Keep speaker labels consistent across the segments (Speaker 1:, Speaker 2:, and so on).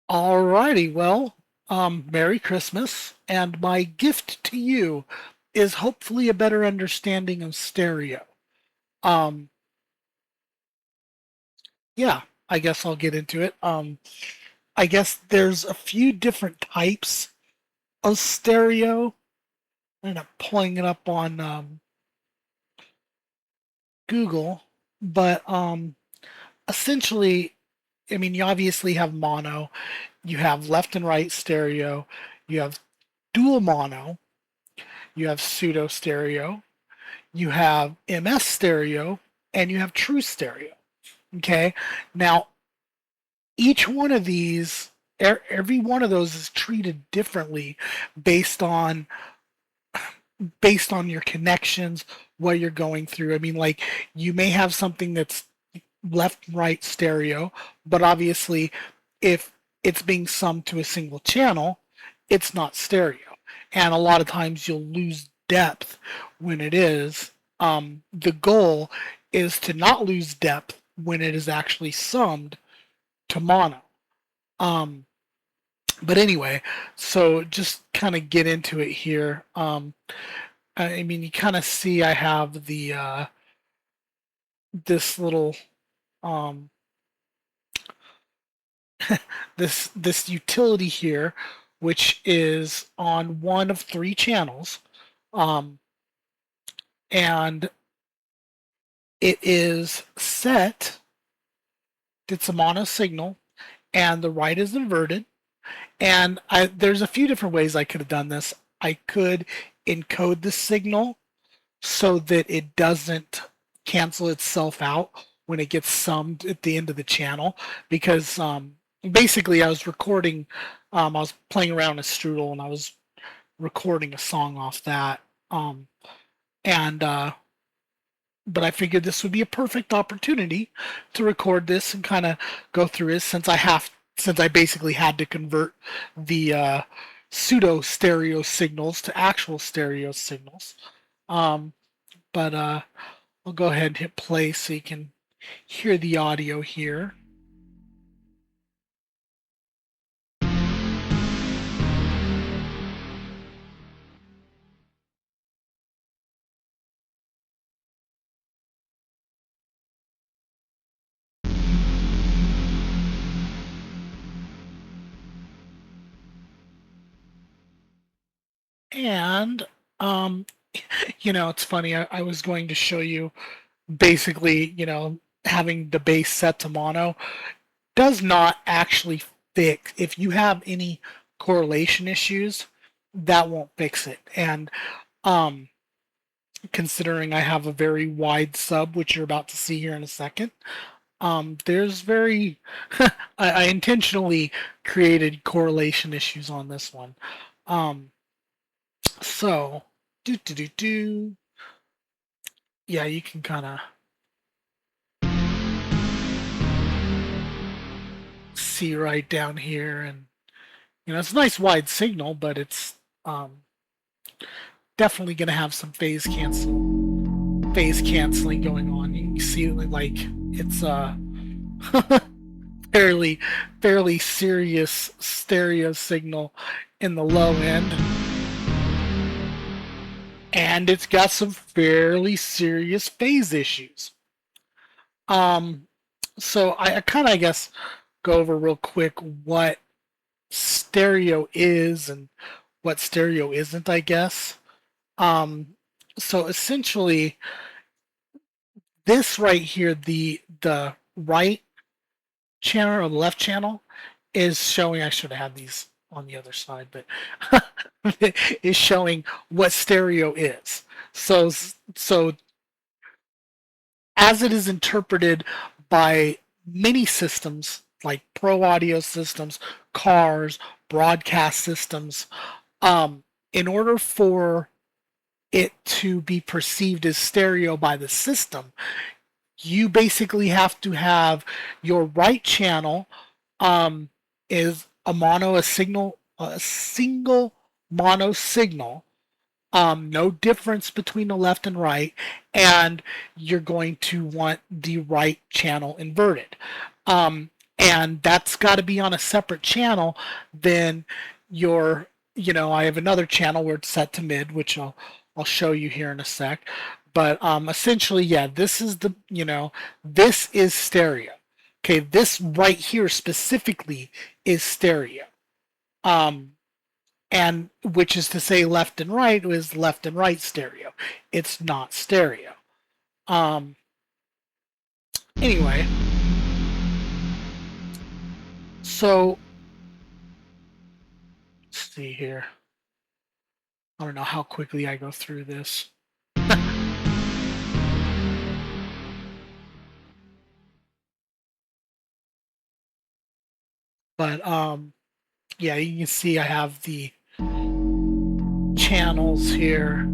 Speaker 1: Alrighty, well, Merry Christmas, and my gift to you is hopefully a better understanding of stereo. Um, yeah, I guess I'll get into it. I guess there's a few different types of stereo. I'm not pulling it up on Google, but essentially, I mean, you obviously have mono, you have left and right stereo, you have dual mono, you have pseudo stereo, you have MS stereo, and you have true stereo. Okay. Now, each one of these, every one of those is treated differently based on based on your connections, what you're going through. I mean, like you may have something that's left and right stereo, but obviously, if it's being summed to a single channel, it's not stereo. And a lot of times you'll lose depth when it is. The goal is to not lose depth when it is actually summed to mono. Um, but anyway, so just kind of get into it here. I mean, you kind of see I have the this little um, this utility here, which is on one of three channels, um, and it is set. It's a mono signal, and the right is inverted. And there's a few different ways I could have done this. I could encode the signal so that it doesn't cancel itself out when it gets summed at the end of the channel, because basically I was recording, I was playing around with Strudel and I was recording a song off that, and but I figured this would be a perfect opportunity to record this and kind of go through it, since I basically had to convert the pseudo stereo signals to actual stereo signals. Um, but I'll go ahead and hit play so you can hear the audio here. And um, it's funny. I was going to show you basically, having the bass set to mono does not actually fix. If you have any correlation issues, that won't fix it. And um, considering I have a very wide sub, which you're about to see here in a second, there's very, I intentionally created correlation issues on this one. Um, so, do do do do. Yeah, you can kind of see right down here, and it's a nice wide signal, but it's um, definitely going to have some phase canceling going on. You can see like it's fairly fairly serious stereo signal in the low end, and it's got some fairly serious phase issues. Um, so I kind of, I guess, go over real quick what stereo is and what stereo isn't, I guess. Um, so essentially, this right here, the right channel or the left channel, is showing. I should have had these on the other side, but is showing what stereo is. So as it is interpreted by many systems like pro audio systems, cars, broadcast systems, um, in order for it to be perceived as stereo by the system, you basically have to have your right channel um, is a single mono signal, no difference between the left and right, and you're going to want the right channel inverted. Um, and that's got to be on a separate channel than your, I have another channel where it's set to mid, which I'll show you here in a sec. But essentially, yeah, this is this is stereo. Okay, this right here specifically is stereo. Um, and which is to say left and right is left and right stereo. It's not stereo. Um, anyway, so let's see here. I don't know how quickly I go through this. But yeah, you can see I have the channels here.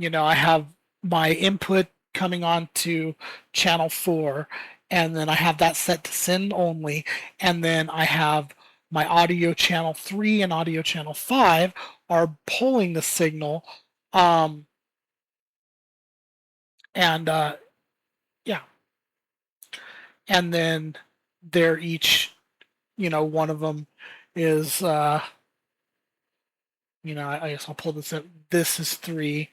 Speaker 1: I have my input coming on to channel 4, and then I have that set to send only, and then I have my audio channel 3 and audio channel 5 are pulling the signal, um, and yeah, and then they're each, one of them is I guess I'll pull this up. This is 3,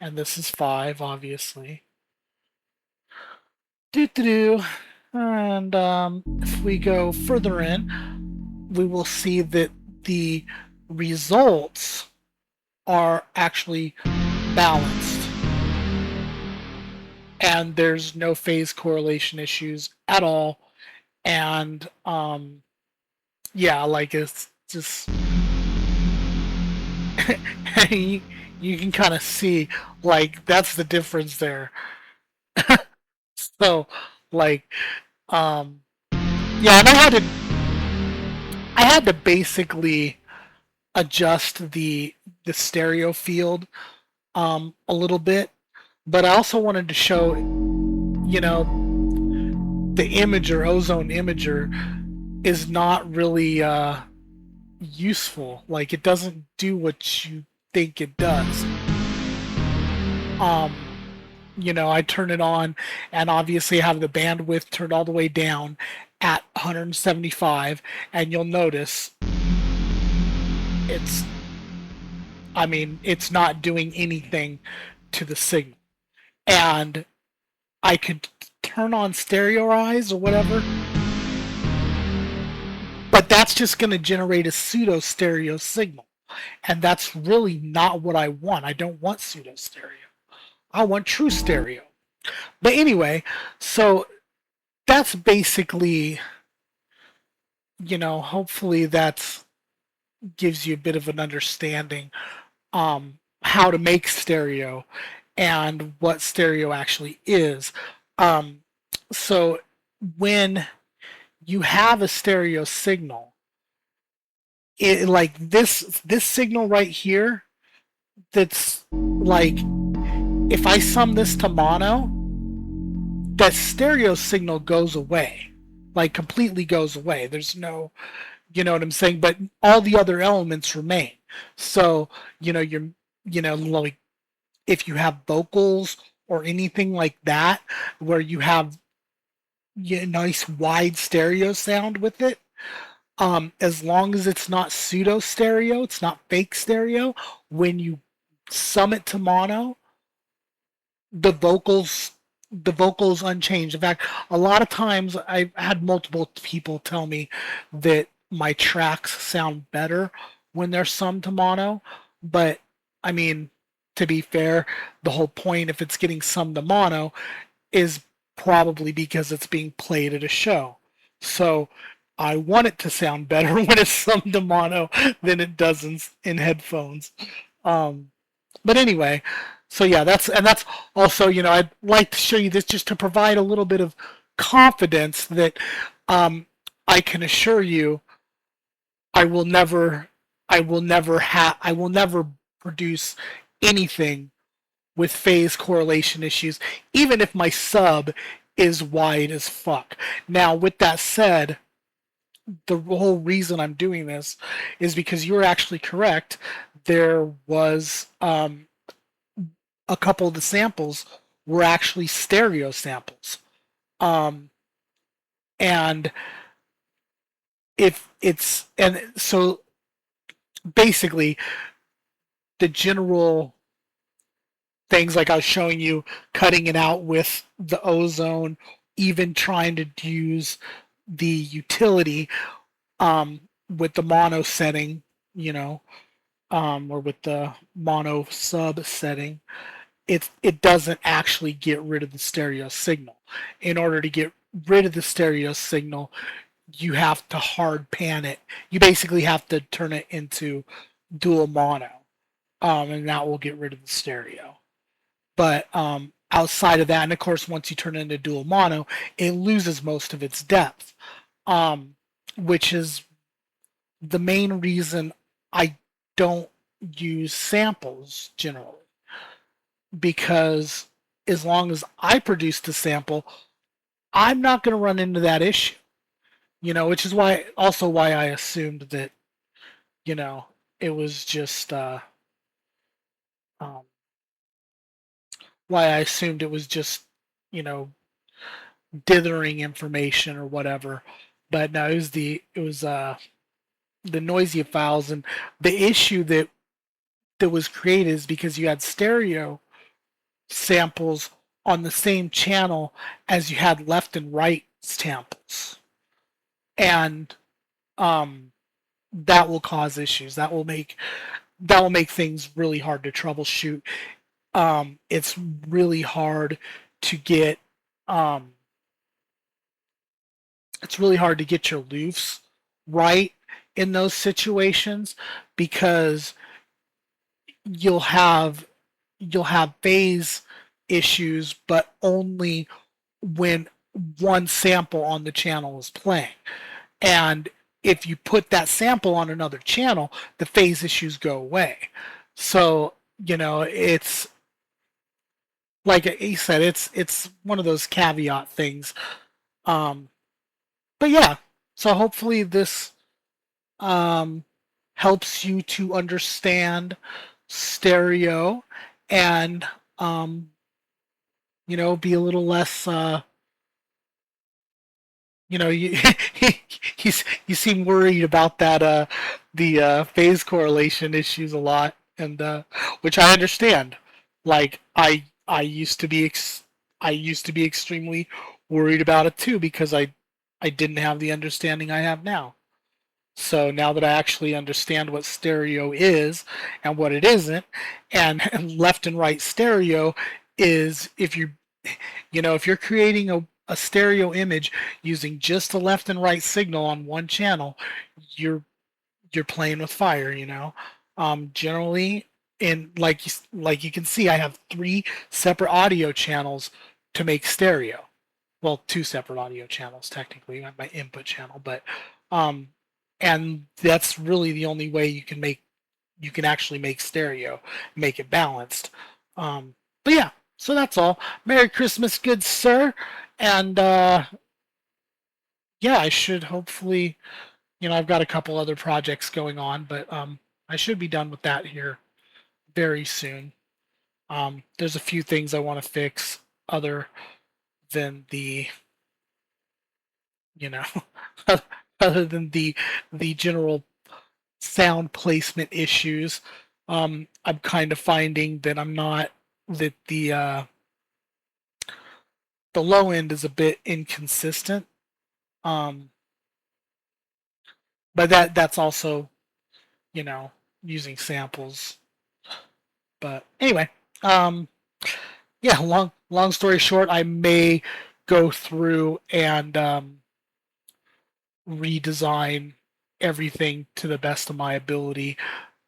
Speaker 1: and this is 5, obviously. Do. And if we go further in, we will see that the results are actually balanced. And there's no phase correlation issues at all. And yeah, like it's just you can kind of see like that's the difference there. So like yeah, and I had to basically adjust the stereo field a little bit, but I also wanted to show the imager, Ozone Imager, is not really useful. Like it doesn't do what you think it does. um I turn it on and obviously have the bandwidth turned all the way down at 175, and you'll notice it's it's not doing anything to the signal. And I could turn on Stereoize or whatever, but that's just going to generate a pseudo stereo signal. And that's really not what I want. I don't want pseudo stereo. I want true stereo. But anyway, so that's basically, hopefully that gives you a bit of an understanding how to make stereo and what stereo actually is. So when you have a stereo signal, it like this signal right here, that's like if I sum this to mono, that stereo signal goes away, like completely goes away. There's no, you know what I'm saying? But all the other elements remain. So, you're, like if you have vocals or anything like that, where you have nice wide stereo sound with it, as long as it's not pseudo stereo, it's not fake stereo, when you sum it to mono, the vocals the vocals unchanged. In fact, a lot of times I've had multiple people tell me that my tracks sound better when they're summed to mono, but I mean, to be fair, the whole point if it's getting summed to mono is probably because it's being played at a show. So I want it to sound better when it's summed to mono than it does in headphones. Um, but anyway, so yeah, that's also, I'd like to show you this just to provide a little bit of confidence that I can assure you I will never I will never produce anything with phase correlation issues, even if my sub is wide as fuck. Now, with that said, the whole reason I'm doing this is because you're actually correct. There was a couple of the samples were actually stereo samples. Um, And if it's, and so basically the general things like I was showing you, cutting it out with the ozone, even trying to use the utility with the mono setting, you know, or with the mono sub setting, it doesn't actually get rid of the stereo signal. In order to get rid of the stereo signal, you have to hard pan it. You basically have to turn it into dual mono, and that will get rid of the stereo. But outside of that, and of course, once you turn it into dual mono, it loses most of its depth, which is the main reason I don't use samples generally, because as long as I produce the sample, I'm not going to run into that issue. Which is why I assumed that you know it was just um, why I assumed it was just you know dithering information or whatever. But no, it was the noisy files, and the issue that was created is because you had stereo samples on the same channel as you had left and right samples, and um, that will cause issues. That will make things really hard to troubleshoot. It's really hard to get um, it's really hard to get your loofs right in those situations, because you'll have you'll have phase issues, but only when one sample on the channel is playing. And if you put that sample on another channel, the phase issues go away. So, it's like he said, it's one of those caveat things. Um, but yeah, so hopefully this um, helps you to understand stereo, and be a little less you you seem worried about that the phase correlation issues a lot, and which I understand. Like I used to be I used to be extremely worried about it too, because I didn't have the understanding I have now. So now that I actually understand what stereo is and what it isn't, and left and right stereo is, if you're creating a stereo image using just the left and right signal on one channel, you're you're playing with fire. Generally, in like you can see, I have three separate audio channels to make stereo. Well, two separate audio channels technically, my input channel, but um, and that's really the only way you can actually make stereo, make it balanced. But yeah, so that's all. Merry Christmas, good sir, and yeah, I should hopefully, I've got a couple other projects going on, but I should be done with that here very soon. There's a few things I want to fix other than you know, other than the general sound placement issues. I'm kind of finding that I'm not that the low end is a bit inconsistent. Um, but that's also you know using samples. But anyway, um, yeah. Long story short, I may go through and redesign everything to the best of my ability,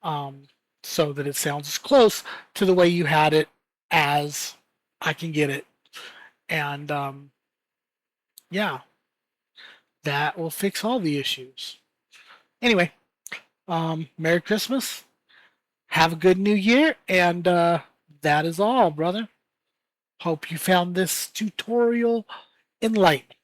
Speaker 1: um, so that it sounds as close to the way you had it as I can get it. And yeah, that will fix all the issues. Anyway, Merry Christmas. Have a good New Year, and that is all, brother. Hope you found this tutorial enlightening.